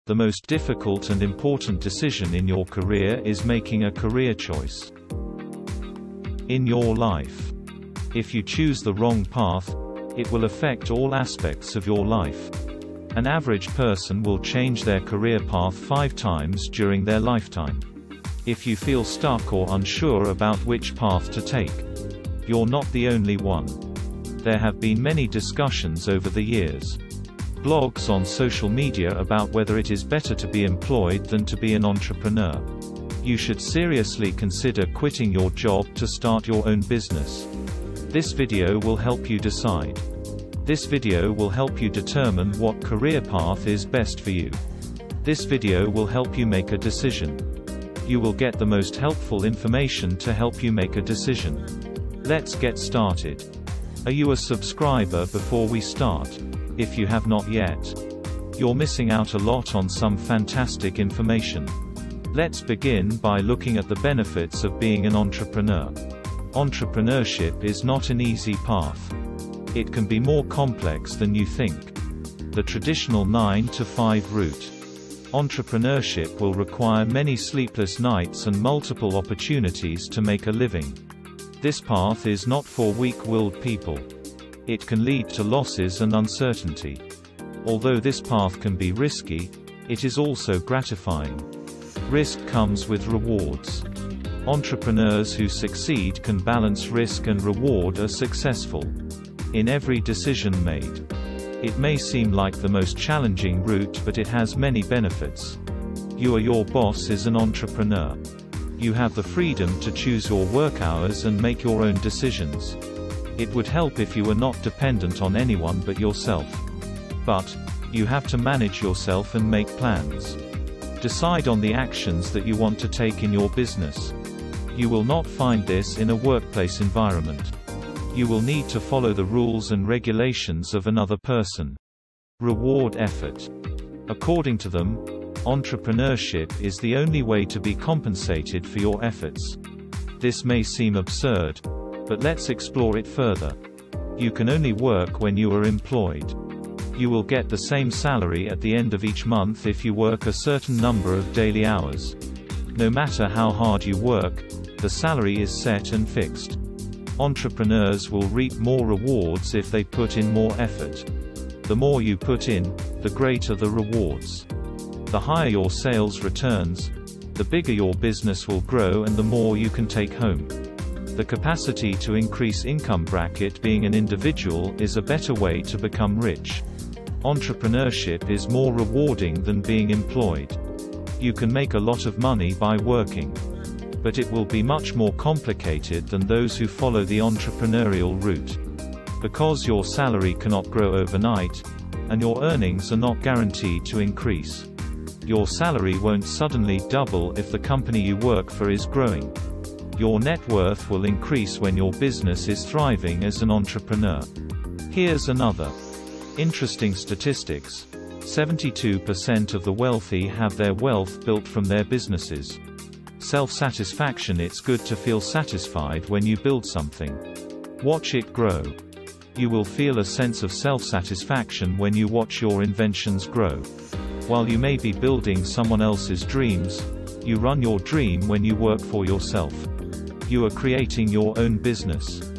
The most difficult and important decision in your career is making a career choice. In your life, if you choose the wrong path, it will affect all aspects of your life. An average person will change their career path 5 times during their lifetime. If you feel stuck or unsure about which path to take, you're not the only one. There have been many discussions over the years. Blogs on social media about whether it is better to be employed than to be an entrepreneur. You should seriously consider quitting your job to start your own business. This video will help you decide. This video will help you determine what career path is best for you. This video will help you make a decision. You will get the most helpful information to help you make a decision. Let's get started. Are you a subscriber before we start? If you have not yet, you're missing out a lot on some fantastic information. Let's begin by looking at the benefits of being an entrepreneur. Entrepreneurship is not an easy path. It can be more complex than you think. The traditional 9-to-5 route. Entrepreneurship will require many sleepless nights and multiple opportunities to make a living. This path is not for weak-willed people. It can lead to losses and uncertainty. Although this path can be risky, it is also gratifying. Risk comes with rewards. Entrepreneurs who succeed can balance risk and reward are successful. In every decision made, it may seem like the most challenging route, but it has many benefits. You are your boss as an entrepreneur. You have the freedom to choose your work hours and make your own decisions. It would help if you were not dependent on anyone but yourself. But you have to manage yourself and make plans. Decide on the actions that you want to take in your business. You will not find this in a workplace environment. You will need to follow the rules and regulations of another person. Reward effort. According to them, entrepreneurship is the only way to be compensated for your efforts. This may seem absurd, but let's explore it further. You can only work when you are employed. You will get the same salary at the end of each month if you work a certain number of daily hours. No matter how hard you work, the salary is set and fixed. Entrepreneurs will reap more rewards if they put in more effort. The more you put in, the greater the rewards. The higher your sales returns, the bigger your business will grow and the more you can take home. The capacity to increase income bracket. Being an individual is a better way to become rich. Entrepreneurship is more rewarding than being employed. You can make a lot of money by working, but it will be much more complicated than those who follow the entrepreneurial route. Because your salary cannot grow overnight, and your earnings are not guaranteed to increase. Your salary won't suddenly double if the company you work for is growing. Your net worth will increase when your business is thriving as an entrepreneur. Here's another interesting statistics. 72% of the wealthy have their wealth built from their businesses. Self-satisfaction. It's good to feel satisfied when you build something. Watch it grow. You will feel a sense of self-satisfaction when you watch your inventions grow. While you may be building someone else's dreams, you run your dream when you work for yourself. You are creating your own business.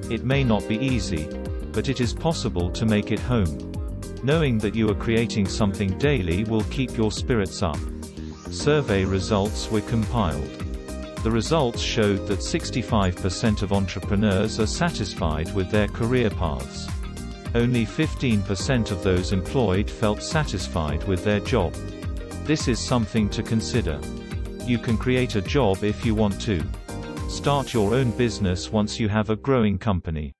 It may not be easy, but it is possible to make it home. Knowing that you are creating something daily will keep your spirits up. Survey results were compiled. The results showed that 65% of entrepreneurs are satisfied with their career paths. Only 15% of those employed felt satisfied with their job. This is something to consider. You can create a job if you want to. Start your own business once you have a growing company.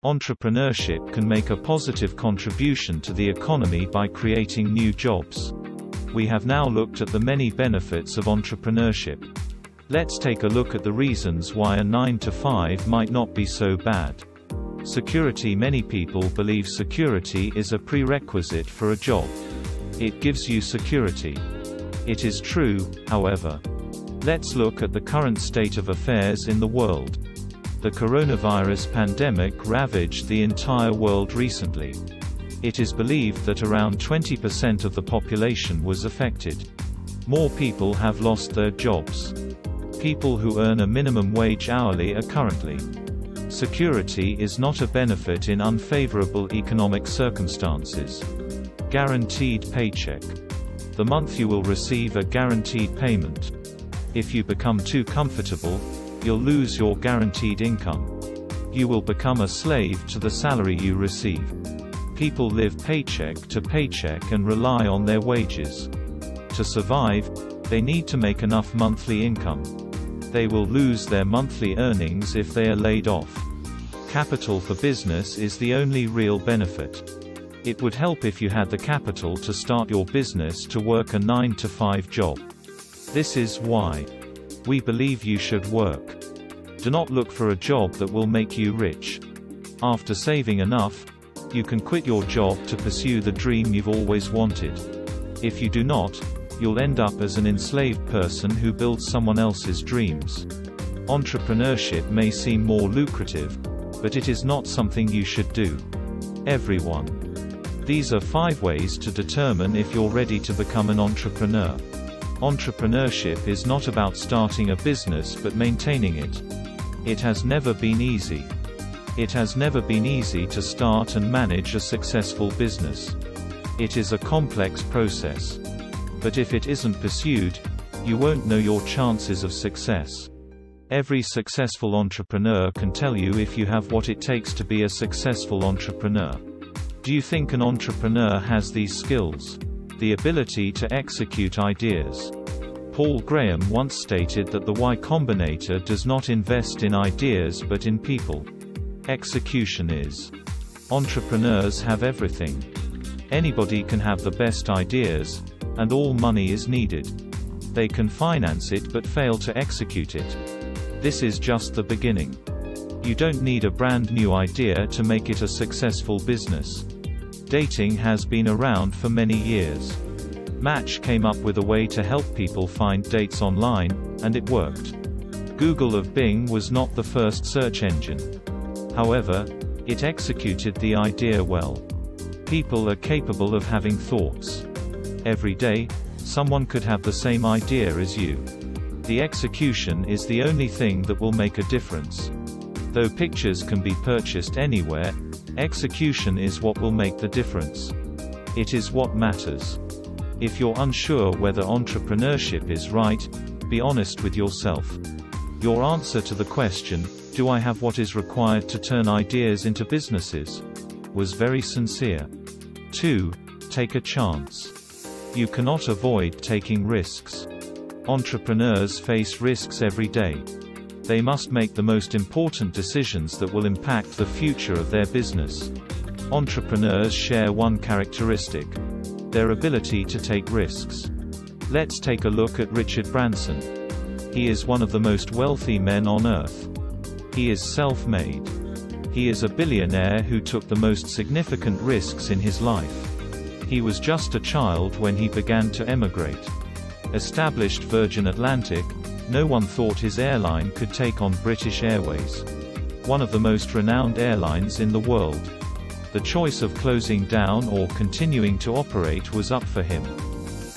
Entrepreneurship can make a positive contribution to the economy by creating new jobs. We have now looked at the many benefits of entrepreneurship. Let's take a look at the reasons why a 9-to-5 might not be so bad. Security. Many people believe security is a prerequisite for a job. It gives you security. It is true, however. Let's look at the current state of affairs in the world. The coronavirus pandemic ravaged the entire world recently. It is believed that around 20% of the population was affected. More people have lost their jobs. People who earn a minimum wage hourly are currently. Security is not a benefit in unfavorable economic circumstances. Guaranteed paycheck. The month you will receive a guaranteed payment. If you become too comfortable, you'll lose your guaranteed income. You will become a slave to the salary you receive. People live paycheck to paycheck and rely on their wages. To survive, they need to make enough monthly income. They will lose their monthly earnings if they are laid off. Capital for business is the only real benefit. It would help if you had the capital to start your business to work a 9-to-5 job. This is why we believe you should work. Do not look for a job that will make you rich. After saving enough, you can quit your job to pursue the dream you've always wanted. If you do not, you'll end up as an enslaved person who builds someone else's dreams. Entrepreneurship may seem more lucrative, but it is not something you should do. Everyone. These are 5 ways to determine if you're ready to become an entrepreneur. Entrepreneurship is not about starting a business but maintaining it. It has never been easy. It has never been easy to start and manage a successful business. It is a complex process. But if it isn't pursued, you won't know your chances of success. Every successful entrepreneur can tell you if you have what it takes to be a successful entrepreneur. Do you think an entrepreneur has these skills? The ability to execute ideas. Paul Graham once stated that the Y Combinator does not invest in ideas but in people. Execution is. Entrepreneurs have everything. Anybody can have the best ideas, and all money is needed. They can finance it but fail to execute it. This is just the beginning. You don't need a brand new idea to make it a successful business. Dating has been around for many years. Match came up with a way to help people find dates online, and it worked. Google of Bing was not the first search engine. However, it executed the idea well. People are capable of having thoughts. Every day, someone could have the same idea as you. The execution is the only thing that will make a difference. Though pictures can be purchased anywhere, execution is what will make the difference. It is what matters. If you're unsure whether entrepreneurship is right, be honest with yourself. Your answer to the question, "Do I have what is required to turn ideas into businesses?" was very sincere. 2. Take a chance. You cannot avoid taking risks. Entrepreneurs face risks every day. They must make the most important decisions that will impact the future of their business. Entrepreneurs share one characteristic: their ability to take risks. Let's take a look at Richard Branson. He is one of the most wealthy men on earth. He is self-made. He is a billionaire who took the most significant risks in his life. He was just a child when he began to emigrate. Established Virgin Atlantic, no one thought his airline could take on British Airways, one of the most renowned airlines in the world. The choice of closing down or continuing to operate was up for him.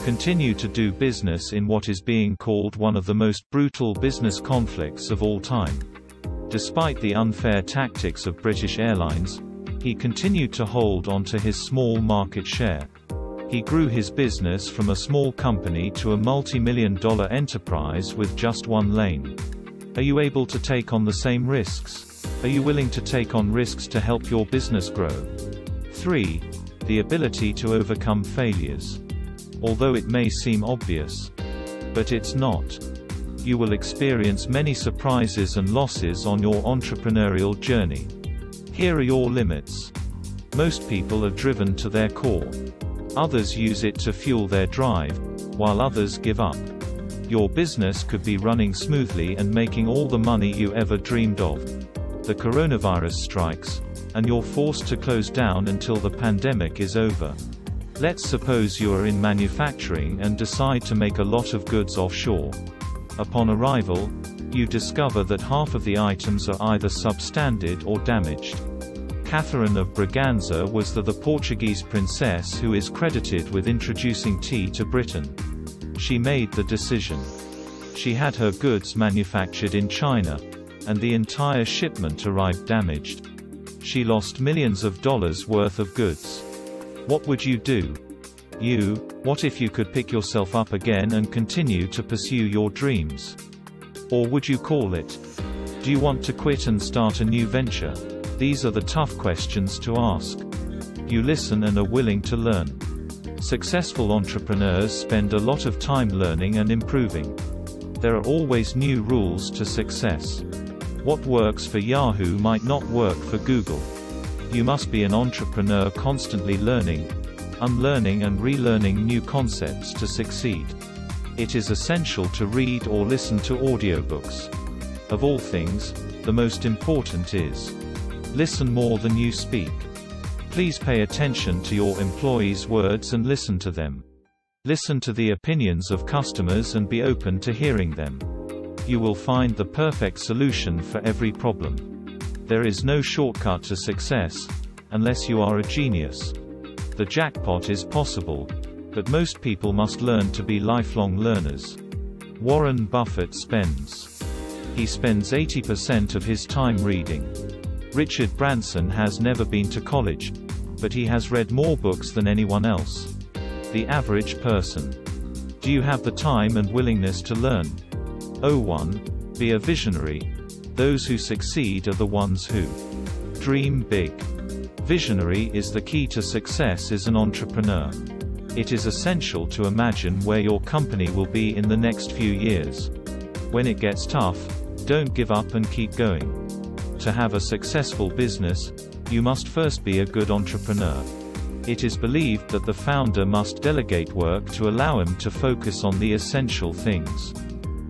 Continue to do business in what is being called one of the most brutal business conflicts of all time. Despite the unfair tactics of British Airlines, he continued to hold on to his small market share. He grew his business from a small company to a multi-million-dollar enterprise with just one lane. Are you able to take on the same risks? Are you willing to take on risks to help your business grow? 3. The ability to overcome failures. Although it may seem obvious, but it's not. You will experience many surprises and losses on your entrepreneurial journey. Here are your limits. Most people are driven to their core. Others use it to fuel their drive, while others give up. Your business could be running smoothly and making all the money you ever dreamed of. The coronavirus strikes, and you're forced to close down until the pandemic is over. Let's suppose you are in manufacturing and decide to make a lot of goods offshore. Upon arrival, you discover that half of the items are either substandard or damaged. Catherine of Braganza was the Portuguese princess who is credited with introducing tea to Britain. She made the decision. She had her goods manufactured in China, and the entire shipment arrived damaged. She lost millions of dollars worth of goods. What would you do? What if you could pick yourself up again and continue to pursue your dreams? Or would you call it? Do you want to quit and start a new venture? These are the tough questions to ask. You listen and are willing to learn. Successful entrepreneurs spend a lot of time learning and improving. There are always new rules to success. What works for Yahoo might not work for Google. You must be an entrepreneur, constantly learning, unlearning and relearning new concepts to succeed. It is essential to read or listen to audiobooks. Of all things, the most important is listen more than you speak. Please pay attention to your employees' words and listen to them. Listen to the opinions of customers and be open to hearing them. You will find the perfect solution for every problem. There is no shortcut to success, unless you are a genius. The jackpot is possible, but most people must learn to be lifelong learners. Warren Buffett spends 80% of his time reading. Richard Branson has never been to college, but he has read more books than anyone else. The average person. Do you have the time and willingness to learn? 1. Be a visionary. Those who succeed are the ones who dream big. Visionary is the key to success as an entrepreneur. It is essential to imagine where your company will be in the next few years. When it gets tough, don't give up and keep going. To have a successful business, you must first be a good entrepreneur. It is believed that the founder must delegate work to allow him to focus on the essential things.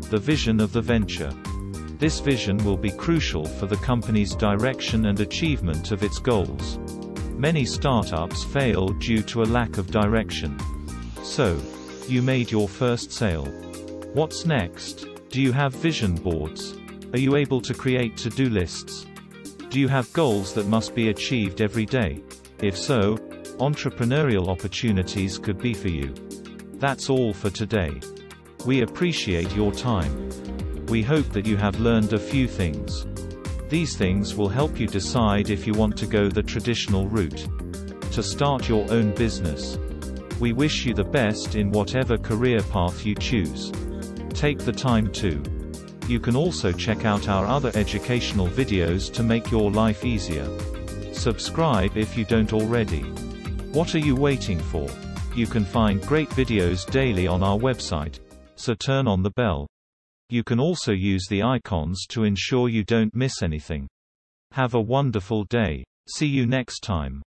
The vision of the venture. This vision will be crucial for the company's direction and achievement of its goals. Many startups fail due to a lack of direction. So, you made your first sale. What's next? Do you have vision boards? Are you able to create to-do lists? Do you have goals that must be achieved every day? If so, entrepreneurial opportunities could be for you. That's all for today. We appreciate your time. We hope that you have learned a few things. These things will help you decide if you want to go the traditional route, to start your own business. We wish you the best in whatever career path you choose. Take the time to. You can also check out our other educational videos to make your life easier. Subscribe if you don't already. What are you waiting for? You can find great videos daily on our website, so turn on the bell. You can also use the icons to ensure you don't miss anything. Have a wonderful day. See you next time.